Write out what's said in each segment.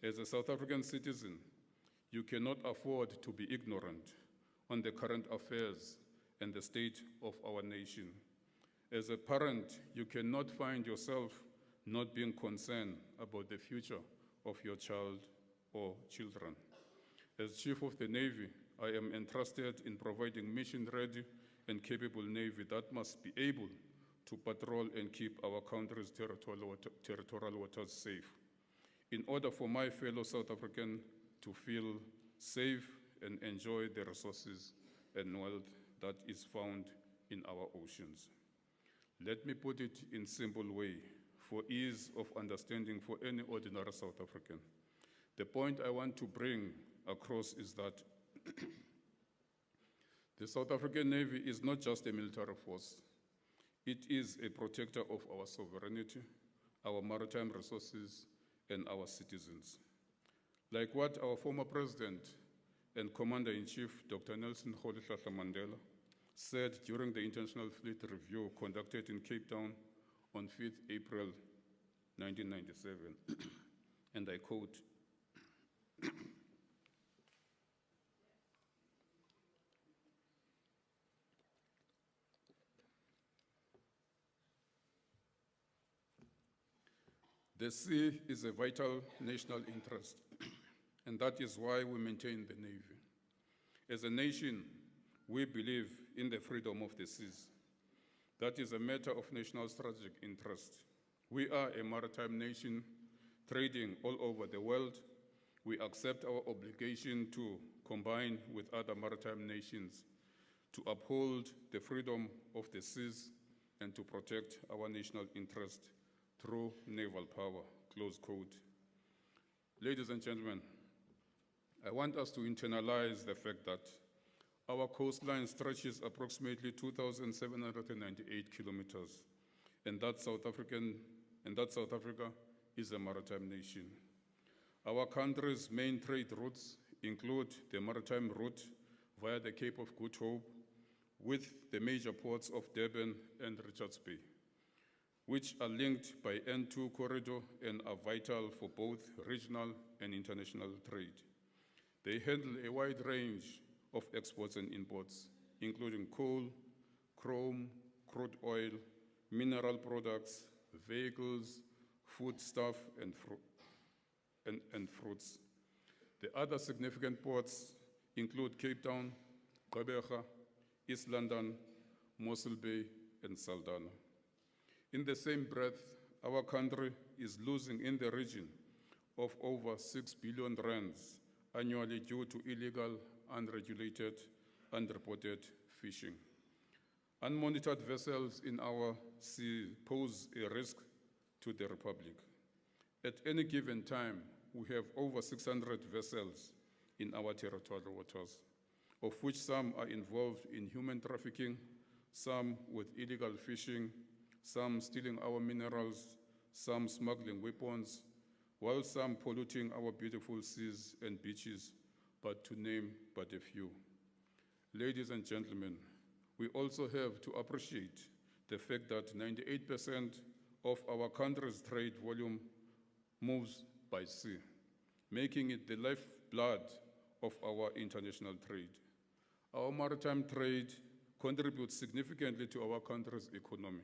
As a South African citizen, you cannot afford to be ignorant on the current affairs and the state of our nation. As a parent, you cannot find yourself not being concerned about the future of your child or children. As Chief of the Navy, I am entrusted in providing mission-ready and capable Navy that must be able to patrol and keep our country's territorial waters safe. In order for my fellow South Africans to feel safe and enjoy the resources and wealth that is found in our oceans. Let me put it in simple way for ease of understanding for any ordinary South African. The point I want to bring across is that the South African Navy is not just a military force. It is a protector of our sovereignty, our maritime resources, and our citizens. Like what our former president and Commander-in-Chief, Dr. Nelson Rolihlahla Mandela, said during the International Fleet Review conducted in Cape Town on 5th April 1997, and I quote, "The sea is a vital national interest, and that is why we maintain the Navy. As a nation, we believe in the freedom of the seas. That is a matter of national strategic interest. We are a maritime nation trading all over the world. We accept our obligation to combine with other maritime nations to uphold the freedom of the seas and to protect our national interest through naval power," close quote. Ladies and gentlemen, I want us to internalize the fact that our coastline stretches approximately 2,798 kilometers, and that South Africa is a maritime nation. Our country's main trade routes include the maritime route via the Cape of Good Hope with the major ports of Durban and Richards Bay, which are linked by N2 corridor and are vital for both regional and international trade. They handle a wide range of exports and imports, including coal, chrome, crude oil, mineral products, vehicles, foodstuff, and fruits. The other significant ports include Cape Town, Gqeberha, East London, Mossel Bay, and Saldanha. In the same breath, our country is losing in the region of over 6 billion rands annually due to illegal, unregulated, unreported fishing. Unmonitored vessels in our sea pose a risk to the Republic. At any given time, we have over 600 vessels in our territorial waters, of which some are involved in human trafficking, some with illegal fishing, some stealing our minerals, some smuggling weapons, while some polluting our beautiful seas and beaches, but to name but a few. Ladies and gentlemen, we also have to appreciate the fact that 98% of our country's trade volume moves by sea, making it the lifeblood of our international trade. Our maritime trade contributes significantly to our country's economy,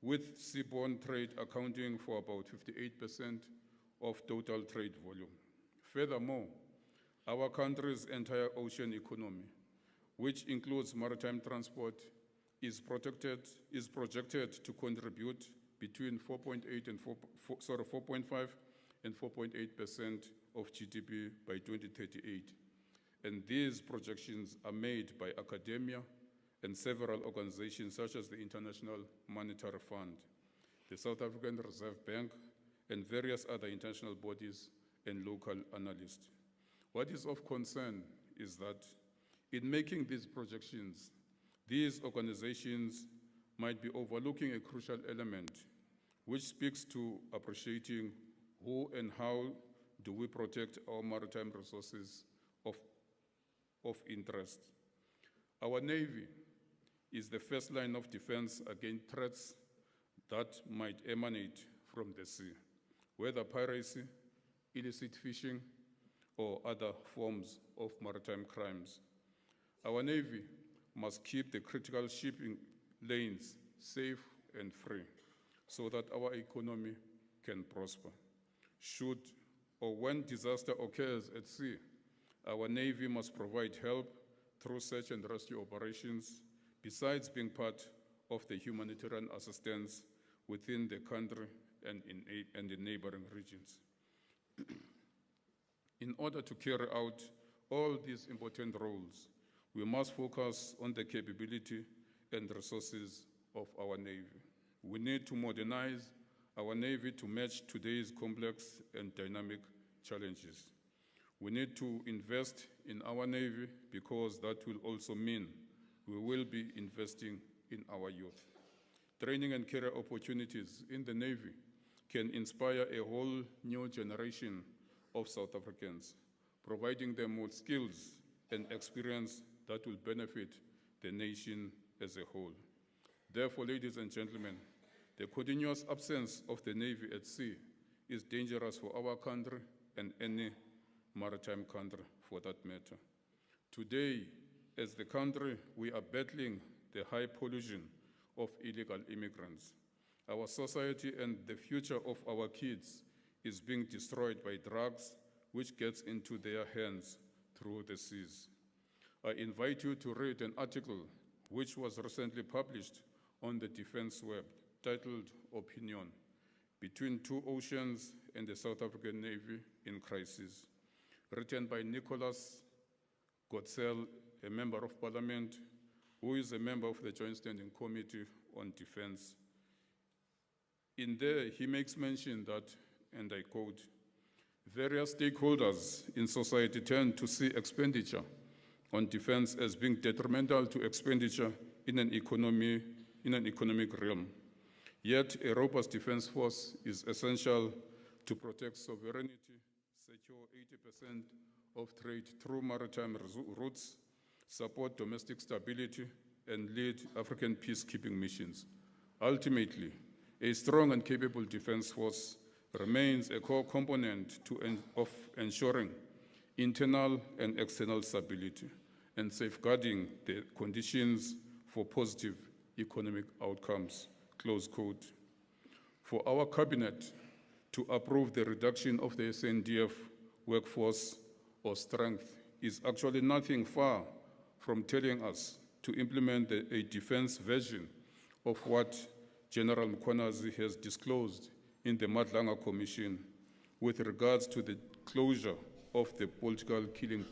with seaborne trade accounting for about 58% of total trade volume. Furthermore, our country's entire ocean economy, which includes maritime transport, is projected to contribute between 4.5 and 4.8% of GDP by 2038. And these projections are made by academia and several organizations such as the International Monetary Fund, the South African Reserve Bank, and various other international bodies and local analysts. What is of concern is that in making these projections, these organizations might be overlooking a crucial element, which speaks to appreciating who and how do we protect our maritime resources of interest. Our Navy is the first line of defense against threats that might emanate from the sea, whether piracy, illicit fishing, or other forms of maritime crimes. Our Navy must keep the critical shipping lanes safe and free so that our economy can prosper. Should or when disaster occurs at sea, our Navy must provide help through search and rescue operations, besides being part of the humanitarian assistance within the country and in the neighboring regions. In order to carry out all these important roles, we must focus on the capability and resources of our Navy. We need to modernize our Navy to match today's complex and dynamic challenges. We need to invest in our Navy because that will also mean we will be investing in our youth. Training and career opportunities in the Navy can inspire a whole new generation of South Africans, providing them with skills and experience that will benefit the nation as a whole. Therefore, ladies and gentlemen, the continuous absence of the Navy at sea is dangerous for our country and any maritime country for that matter. Today, as the country, we are battling the high pollution of illegal immigrants. Our society and the future of our kids is being destroyed by drugs which gets into their hands through the seas. I invite you to read an article which was recently published on the Defense Web titled Opinion, Between Two Oceans and the South African Navy in Crisis, written by Nicholas Gotzel, a member of parliament, who is a member of the Joint Standing Committee on Defense. In there, he makes mention that, and I quote, various stakeholders in society tend to see expenditure on defense as being detrimental to expenditure in an economic realm. Yet, a robust defense force is essential to protect sovereignty, secure 80% of trade through maritime routes, support domestic stability, and lead African peacekeeping missions. Ultimately, a strong and capable defense force remains a core component of ensuring internal and external stability and safeguarding the conditions for positive economic outcomes, close quote. For our cabinet to approve the reduction of the SANDF workforce or strength is actually nothing far from telling us to implement a defense version of what General Mkhwanazi has disclosed in the Madlanga Commission with regards to the closure of the political killing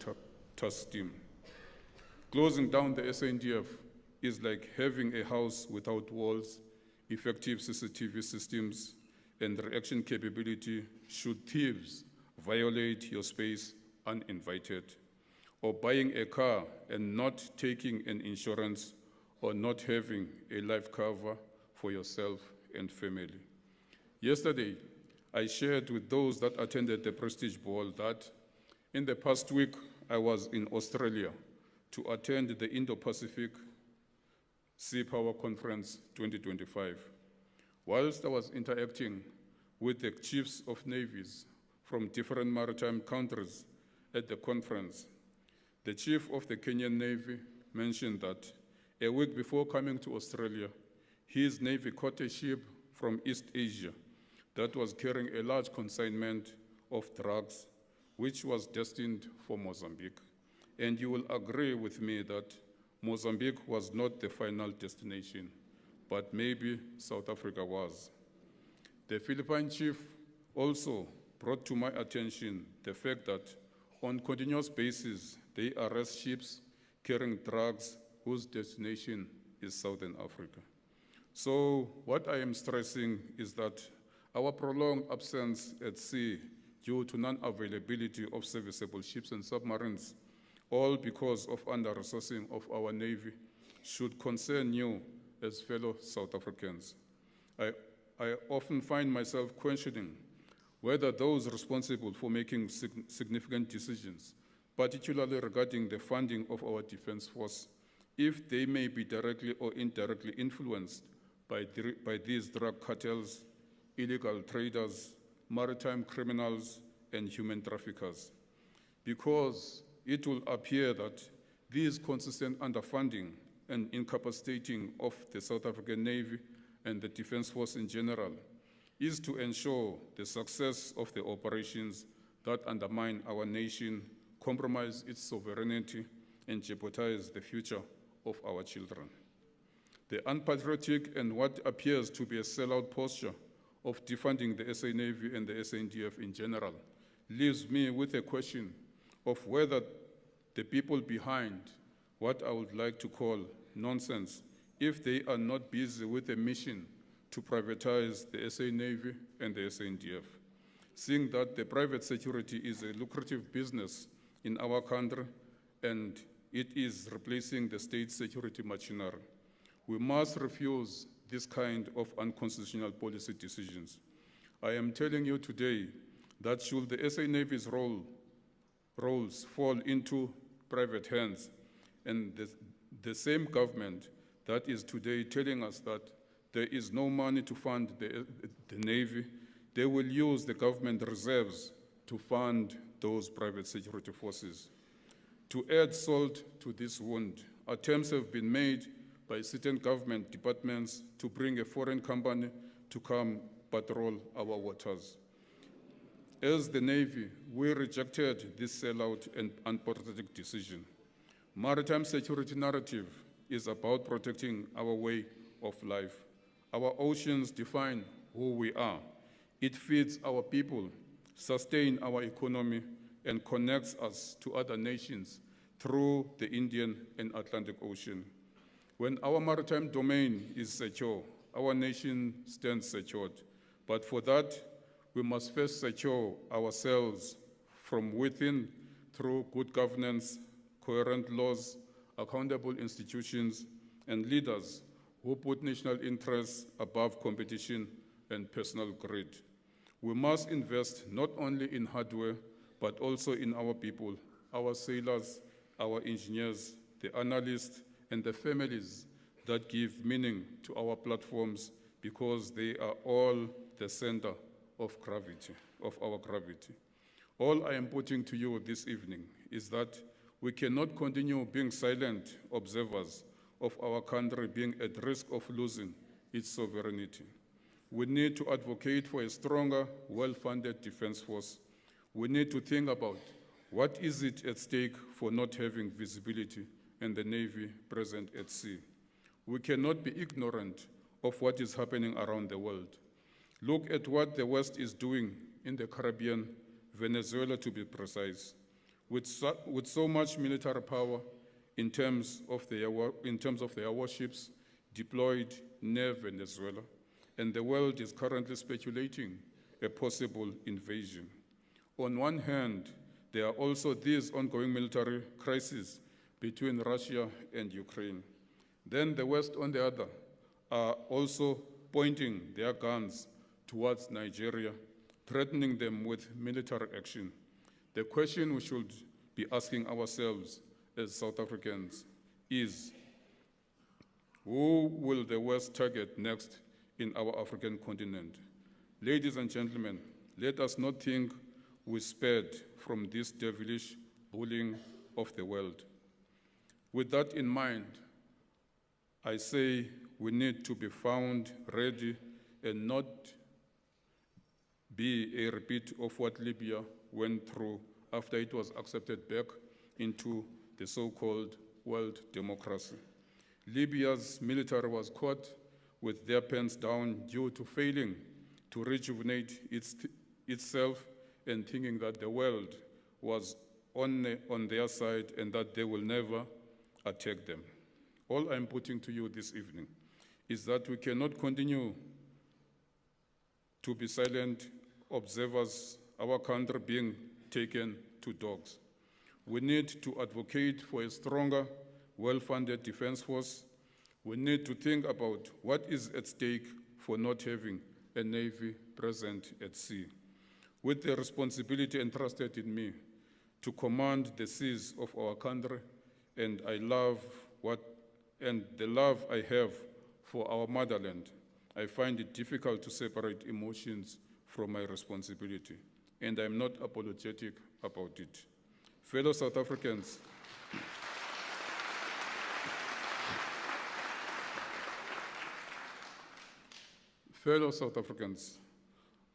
task team. Closing down the SANDF is like having a house without walls, effective CCTV systems, and reaction capability should thieves violate your space uninvited, or buying a car and not taking an insurance, or not having a life cover for yourself and family. Yesterday, I shared with those that attended the Prestige Ball that in the past week, I was in Australia to attend the Indo-Pacific Sea Power Conference 2025. Whilst I was interacting with the chiefs of navies from different maritime countries at the conference, the chief of the Kenyan Navy mentioned that a week before coming to Australia, his Navy caught a ship from East Asia that was carrying a large consignment of drugs, which was destined for Mozambique. And you will agree with me that Mozambique was not the final destination, but maybe South Africa was. The Philippine chief also brought to my attention the fact that on continuous basis, they arrest ships carrying drugs whose destination is Southern Africa. So what I am stressing is that our prolonged absence at sea due to non-availability of serviceable ships and submarines, all because of under-resourcing of our Navy, should concern you as fellow South Africans. I often find myself questioning whether those responsible for making significant decisions, particularly regarding the funding of our defense force, if they may be directly or indirectly influenced by these drug cartels, illegal traders, maritime criminals, and human traffickers. Because it will appear that this consistent underfunding and incapacitating of the South African Navy and the Defence Force in general is to ensure the success of the operations that undermine our nation, compromise its sovereignty, and jeopardize the future of our children. The unpatriotic and what appears to be a sellout posture of defunding the SA Navy and the SANDF in general leaves me with a question of whether the people behind what I would like to call nonsense, if they are not busy with a mission to privatize the SA Navy and the SANDF, seeing that the private security is a lucrative business in our country and it is replacing the state security machinery. We must refuse this kind of unconstitutional policy decisions. I am telling you today that should the SA Navy's roles fall into private hands, and the same government that is today telling us that there is no money to fund the Navy, they will use the government reserves to fund those private security forces. To add salt to this wound, attempts have been made by certain government departments to bring a foreign company to come patrol our waters. As the Navy, we rejected this sellout and unpatriotic decision. Maritime security narrative is about protecting our way of life. Our oceans define who we are. It feeds our people, sustains our economy, and connects us to other nations through the Indian and Atlantic Ocean. When our maritime domain is secure, our nation stands secured. But for that, we must first secure ourselves from within through good governance, coherent laws, accountable institutions, and leaders who put national interests above competition and personal greed. We must invest not only in hardware, but also in our people, our sailors, our engineers, the analysts, and the families that give meaning to our platforms, because they are all the center of gravity, of our gravity. All I am putting to you this evening is that we cannot continue being silent observers of our country being at risk of losing its sovereignty. We need to advocate for a stronger, well-funded defense force. We need to think about what is it at stake for not having visibility and the Navy present at sea. We cannot be ignorant of what is happening around the world. Look at what the West is doing in the Caribbean, Venezuela to be precise. With so much military power in terms of their warships deployed near Venezuela, and the world is currently speculating a possible invasion. On one hand, there are also these ongoing military crises between Russia and Ukraine. Then the West, on the other, are also pointing their guns towards Nigeria, threatening them with military action. The question we should be asking ourselves as South Africans is, who will the West target next in our African continent? Ladies and gentlemen, let us not think we spared from this devilish bullying of the world. With that in mind, I say we need to be found ready and not be a repeat of what Libya went through after it was accepted back into the so-called world democracy. Libya's military was caught with their pants down due to failing to rejuvenate itself and thinking that the world was on their side and that they will never attack them. All I'm putting to you this evening is that we cannot continue to be silent observers, our country being taken to dogs. We need to advocate for a stronger, well-funded defense force. We need to think about what is at stake for not having a Navy present at sea. With the responsibility entrusted in me to command the seas of our country, and the love I have for our motherland, I find it difficult to separate emotions from my responsibility. and I'm not apologetic about it. Fellow South Africans,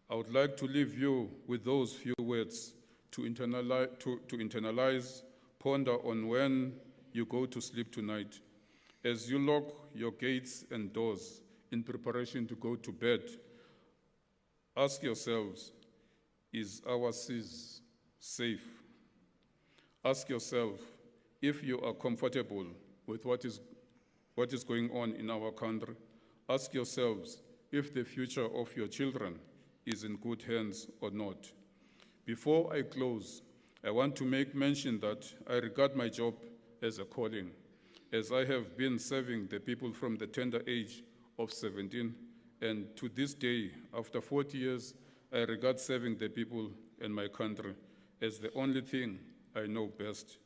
I would like to leave you with those few words to internalize, ponder on when you go to sleep tonight. As you lock your gates and doors in preparation to go to bed, ask yourselves, is our seas safe? Ask yourself if you are comfortable with what is going on in our country. Ask yourselves if the future of your children is in good hands or not. Before I close, I want to make mention that I regard my job as a calling, as I have been serving the people from the tender age of 17, and to this day, after 40 years, I regard serving the people in my country as the only thing I know best.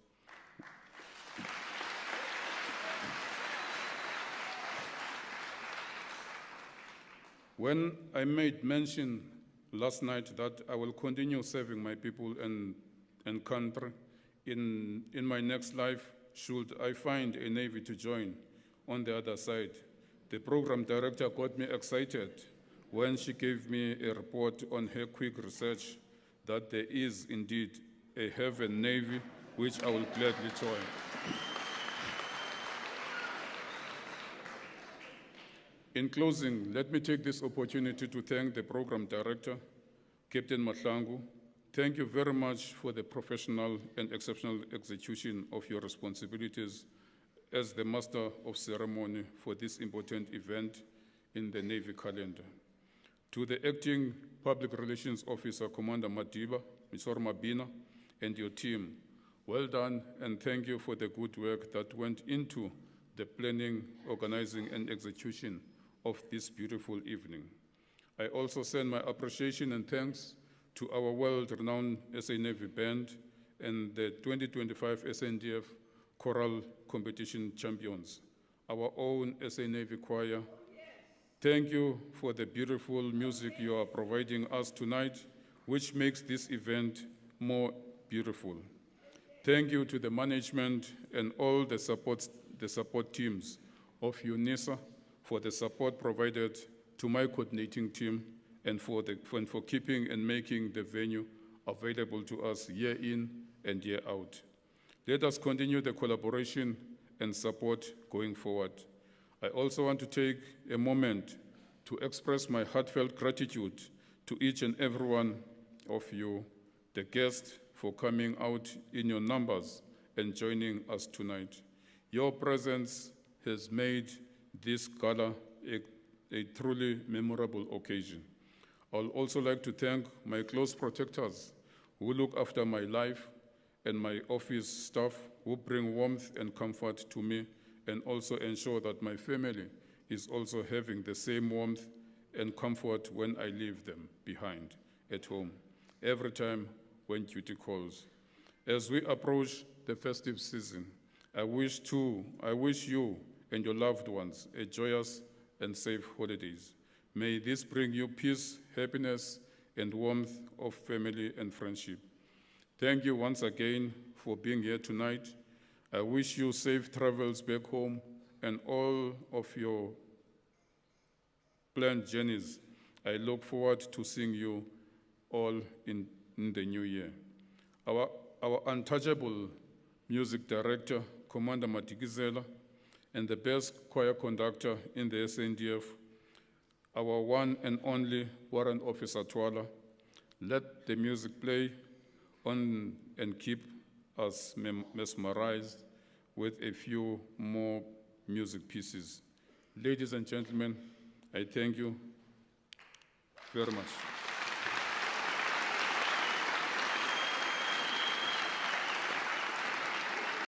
When I made mention last night that I will continue serving my people and country in my next life, should I find a Navy to join on the other side, the program director got me excited when she gave me a report on her quick research that there is indeed a heaven Navy, which I will gladly join. In closing, let me take this opportunity to thank the program director, Captain Mahlangu. Thank you very much for the professional and exceptional execution of your responsibilities as the master of ceremony for this important event in the Navy calendar. To the acting public relations officer, Commander Madiba, Mr. Mabina, and your team, well done, and thank you for the good work that went into the planning, organizing, and execution of this beautiful evening. I also send my appreciation and thanks to our world-renowned SA Navy Band and the 2025 SANDF Choral Competition champions, our own SA Navy Choir. Thank you for the beautiful music you are providing us tonight, which makes this event more beautiful. Thank you to the management and all the support teams of UNISA for the support provided to my coordinating team and for keeping and making the venue available to us year in and year out. Let us continue the collaboration and support going forward. I also want to take a moment to express my heartfelt gratitude to each and every one of you, the guests, for coming out in your numbers and joining us tonight. Your presence has made this gala a truly memorable occasion. I'll also like to thank my close protectors who look after my life and my office staff who bring warmth and comfort to me and also ensure that my family is also having the same warmth and comfort when I leave them behind at home, every time when duty calls. As we approach the festive season, I wish you and your loved ones a joyous and safe holidays. May this bring you peace, happiness, and warmth of family and friendship. Thank you once again for being here tonight. I wish you safe travels back home and all of your planned journeys. I look forward to seeing you all in the new year. Our untouchable music director, Commander Matikizela, and the best choir conductor in the SANDF, our one and only Warrant Officer Twala. Let the music play on and keep us mesmerized with a few more music pieces. Ladies and gentlemen, I thank you very much.